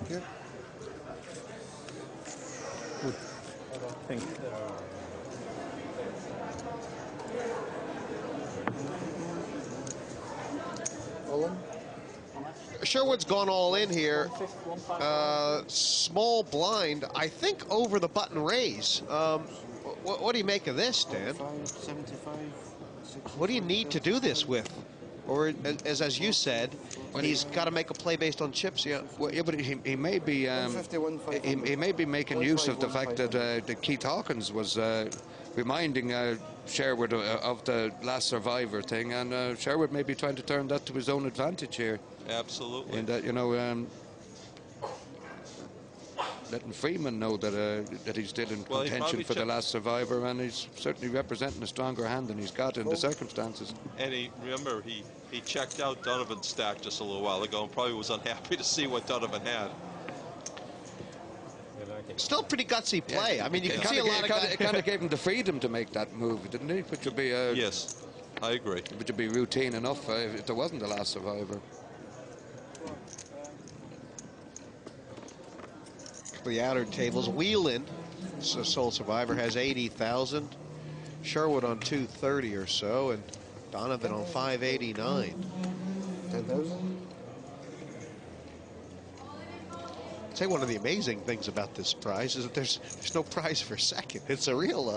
Good. Good. Thank you. Olin. Sherwood's gone all in here. Small blind, I think, over the button raise. What do you make of this, Dan? 75, 60, What do you need to do this with? Or, as you said, he's got to make a play based on chips. Yeah. Well, yeah, but he may be he may be making use of the fact that Keith Hawkins was reminding Sherwood of the last survivor thing, and Sherwood may be trying to turn that to his own advantage here. Absolutely. And that, you know, letting Freeman know that he's still in contention for the last survivor, and he's certainly representing a stronger hand than he's got in the circumstances. And remember, he checked out Donovan's stack just a little while ago and probably was unhappy to see what Donovan had. Still pretty gutsy play. Yeah, I mean, you can see a lot of guys. It kind of gave him the freedom to make that move, didn't he? Which would be yes, I agree. Which would be routine enough if there wasn't the last survivor. The outer tables, Whelan, so sole survivor, has 80,000. Sherwood on 230 or so, and Donovan on 589. 10,000. I'd say one of the amazing things about this prize is that there's no prize for second. It's a real.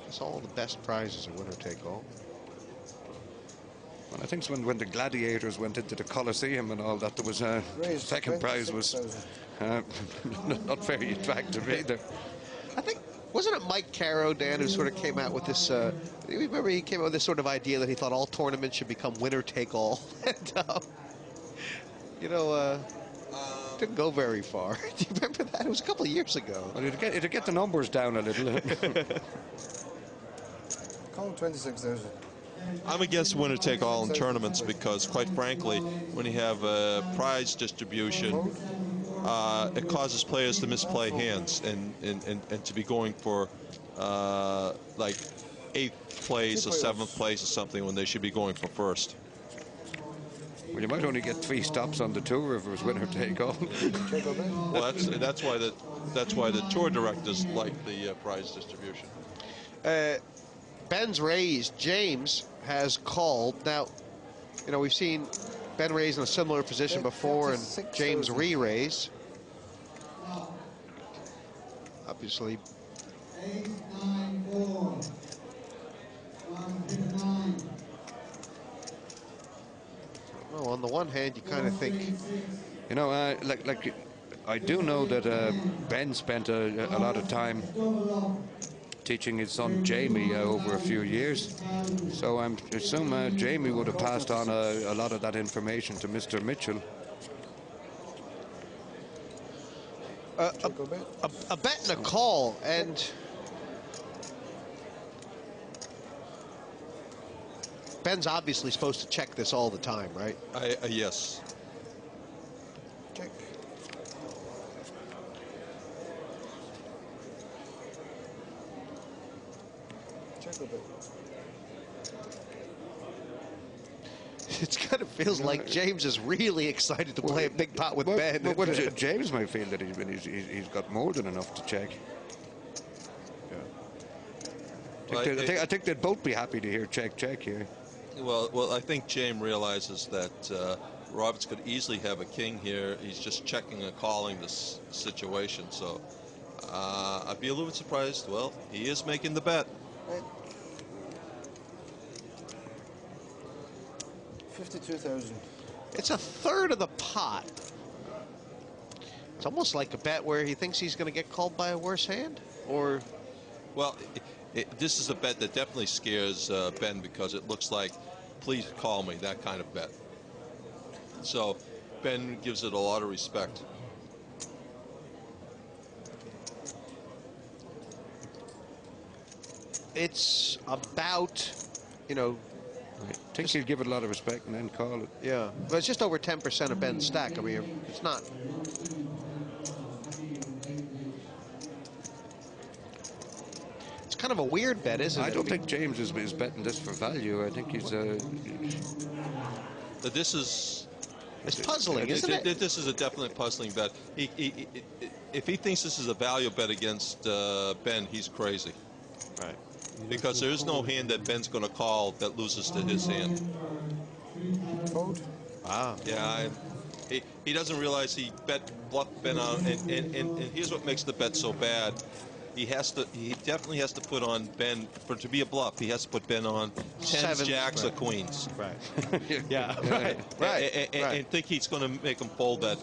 It's all the best prizes are winner take all. Well, I think when the gladiators went into the Colosseum and all that, there was a second prize was not very attractive either. I think, wasn't it Mike Caro, Dan, who sort of came out with this, remember he came out with this sort of idea that he thought all tournaments should become winner take all. And, you know, didn't go very far. Do you remember that? It was a couple of years ago. Well, it'd get the numbers down a little. Call 26,000. I'm against winner take all in tournaments because, quite frankly, when you have a prize distribution, it causes players to misplay hands and to be going for like 8th place or 7th place or something when they should be going for first. Well, you might only get 3 stops on the tour if it was winner take all. Well, that's why the tour directors like the prize distribution. Ben's raised. James has called. Now, you know, we've seen Ben raise in a similar position before and James re-raise. Obviously. Well, on the one hand, you kind of think, you know, like I do know that Ben spent a lot of time teaching his son Jamie over a few years, so I assume Jamie would have passed on a lot of that information to Mr. Mitchell. A bet and a call, and Ben's obviously supposed to check this all the time, right? Yes. Check. It kind of feels like James is really excited to play a big pot with Ben. Well, James might feel that he's got more than enough to check. Yeah. I think they'd both be happy to hear check here. Well, I think James realizes that Roberts could easily have a king here. He's just checking and calling this situation. So I'd be a little bit surprised. Well, he is making the bet. 52,000. It's a third of the pot. It's almost like a bet where he thinks he's going to get called by a worse hand, or. Well, this is a bet that definitely scares Ben because it looks like, please call me, that kind of bet. So Ben gives it a lot of respect. It's about, you know. I think he'll give it a lot of respect and then call it. Yeah, but it's just over 10% of Ben's stack. I mean, it's not. It's kind of a weird bet, isn't it? I don't think James is betting this for value. I think he's This is It's puzzling, isn't it? This is a definitely puzzling bet. If he thinks this is a value bet against Ben, he's crazy. Right. Because there is no hand that Ben's going to call that loses to his hand. Fold. Wow. Yeah, he doesn't realize he bluffed Ben on, and here's what makes the bet so bad. He definitely has to put on Ben, for it to be a bluff, he has to put Ben on tens, jacks, or queens. Right. Yeah, right. And think he's going to make him fold that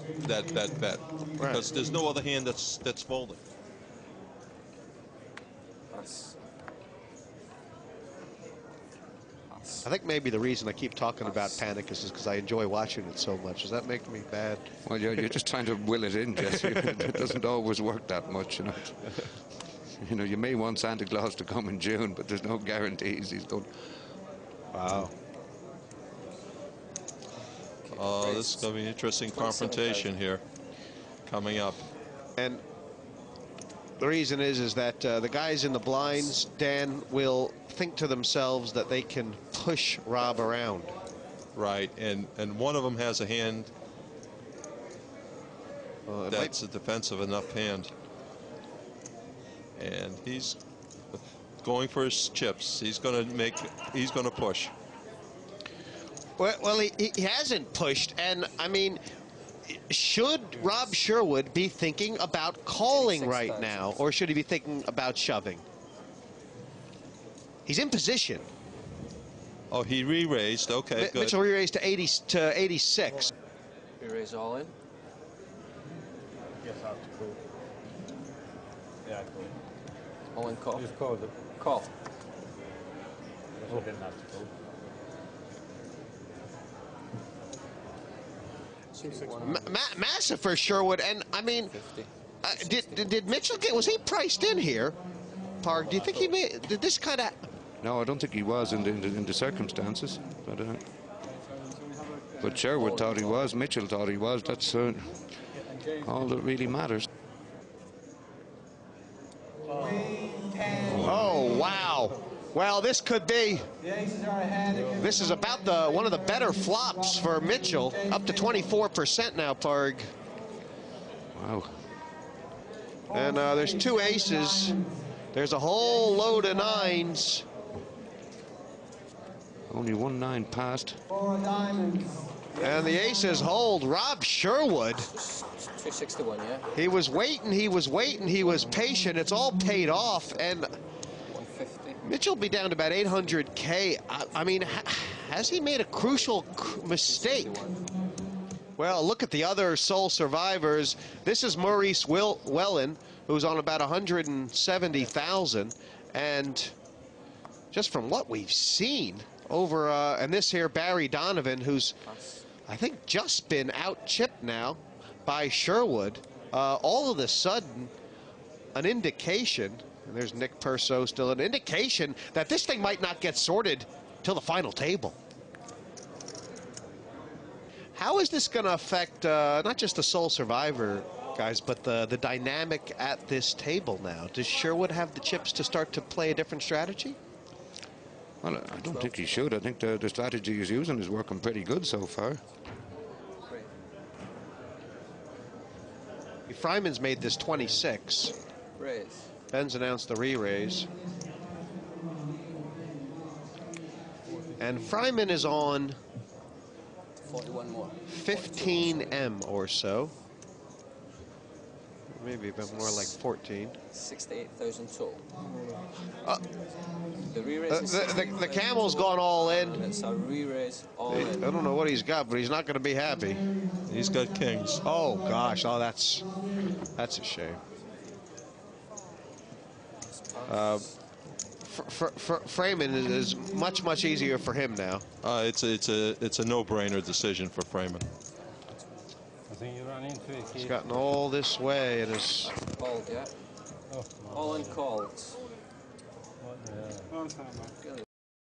bet. Because there's no other hand that's folding. I think maybe the reason I keep talking about Panic is because I enjoy watching it so much. Does that make me bad? Well, you're just trying to will it in, Jesse. It doesn't always work that much, you know. You know, you may want Santa Claus to come in June, but there's no guarantees he's going. Wow. Oh, this is going to be an interesting confrontation here coming up. And the reason is that the guys in the blinds, Dan, will think to themselves that they can push Rob around. Right, and one of them has a hand that's a defensive enough hand. And he's going for his chips. He's going to push. Well, he hasn't pushed, and I mean, should Rob Sherwood be thinking about calling right now, or should he be thinking about shoving? He's in position. Oh, he re-raised. Okay, good. Mitchell re-raised to 86. Re-raise all in. Yes, I have to call. Yeah, I call. All in call. Just call it. Call. I didn't have to call. Massive for Sherwood, and I mean, 50. did Mitchell was he priced in here? Park, do you think he did this kind of? No, I don't think he was in the circumstances. But Sherwood thought he was. Mitchell thought he was. That's all that really matters. Oh wow! Well, this could be. This is about one of the better flops for Mitchell, up to 24% now, Parg. Wow. And there's two aces. There's a whole load of nines. Only 1-9 passed. And the aces hold. Rob Sherwood. 261, yeah. He was waiting. He was waiting. He was patient. It's all paid off. And 150. Mitchell will be down to about 800K. I mean, has he made a crucial mistake? Well, look at the other sole survivors. This is Maurice Wellen, who's on about 170,000. And just from what we've seen over, and this here, Barry Donovan, who's, I think, just been out-chipped now by Sherwood. All of a sudden, an indication, and there's Nick Perso still, an indication that this thing might not get sorted till the final table. How is this going to affect not just the sole survivor, guys, but the dynamic at this table now? Does Sherwood have the chips to start to play a different strategy? Well, I don't think he should. I think the strategy he's using is working pretty good so far. Fryman's made this 26. Raise. Ben's announced the re-raise. And Fryman is on 41 more. 15M or so. Maybe a bit more like 14. 68,000 total. The re-raise is The Camel's gone all in. It's a re-raise all I in. don't know what he's got, but he's not going to be happy. He's got kings. Oh gosh, oh that's a shame. Freeman is much easier for him now. It's a no-brainer decision for Freeman. I think you ran into it. He's gotten all this way and is. Called, yeah. Oh, All in called. what the hell?